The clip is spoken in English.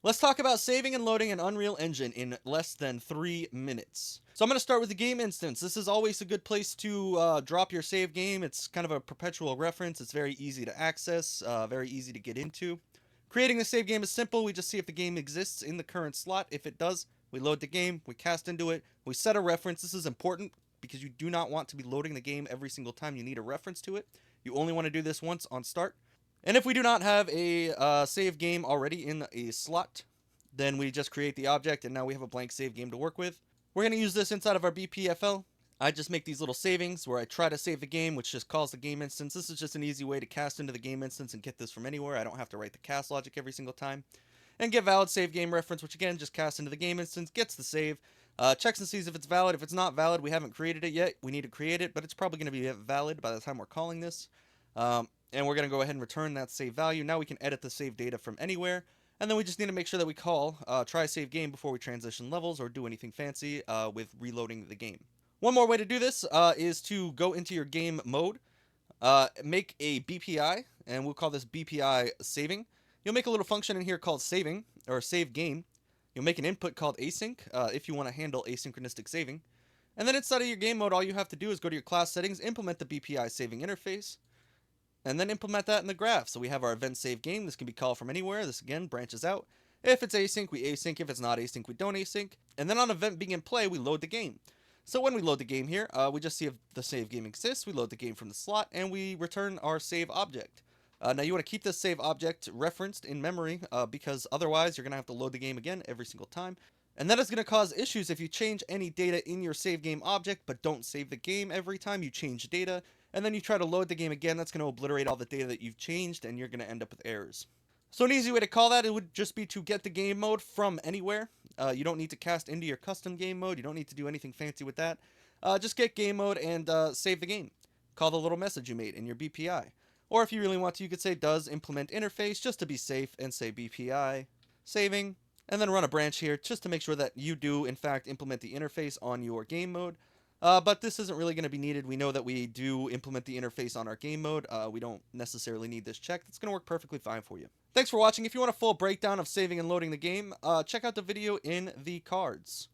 Let's talk about saving and loading an Unreal Engine in less than 3 minutes. So I'm going to start with the game instance. This is always a good place to drop your save game. It's kind of a perpetual reference. It's very easy to access, very easy to get into. Creating the save game is simple. We just see if the game exists in the current slot. If it does, we load the game, we cast into it, we set a reference. This is important because you do not want to be loading the game every single time you need a reference to it. You only want to do this once on start. And if we do not have a save game already in a slot, then we just create the object and now we have a blank save game to work with. We're going to use this inside of our BPFL. I just make these little savings where I try to save the game, which just calls the game instance. This is just an easy way to cast into the game instance and get this from anywhere. I don't have to write the cast logic every single time. And get valid save game reference, which again, just casts into the game instance, gets the save, checks and sees if it's valid. If it's not valid, we haven't created it yet. We need to create it, but it's probably going to be valid by the time we're calling this. And we're going to go ahead and return that save value. Now we can edit the save data from anywhere. And then we just need to make sure that we call try save game before we transition levels or do anything fancy with reloading the game. One more way to do this is to go into your game mode, make a BPI, and we'll call this BPI saving. You'll make a little function in here called saving, or save game. You'll make an input called async if you want to handle asynchronistic saving. And then inside of your game mode, all you have to do is go to your class settings, implement the BPI saving interface, and then implement that in the graph. So we have our event save game. This can be called from anywhere. This again branches out. If it's async, we async. If it's not async, we don't async. And then on event begin play, we load the game. So when we load the game here, we just see if the save game exists. We load the game from the slot, and we return our save object. Now you want to keep this save object referenced in memory because otherwise you're going to have to load the game again every single time. And that is going to cause issues if you change any data in your save game object but don't save the game every time you change data. And then you try to load the game again, that's going to obliterate all the data that you've changed and you're going to end up with errors. So an easy way to call that, it would just be to get the game mode from anywhere. You don't need to cast into your custom game mode. You don't need to do anything fancy with that. Just get game mode and save the game. Call the little message you made in your BPI. Or if you really want to, you could say does implement interface just to be safe and say BPI, saving, and then run a branch here just to make sure that you do in fact implement the interface on your game mode. But this isn't really going to be needed. We know that we do implement the interface on our game mode. We don't necessarily need this check. It's going to work perfectly fine for you. Thanks for watching. If you want a full breakdown of saving and loading the game, check out the video in the cards.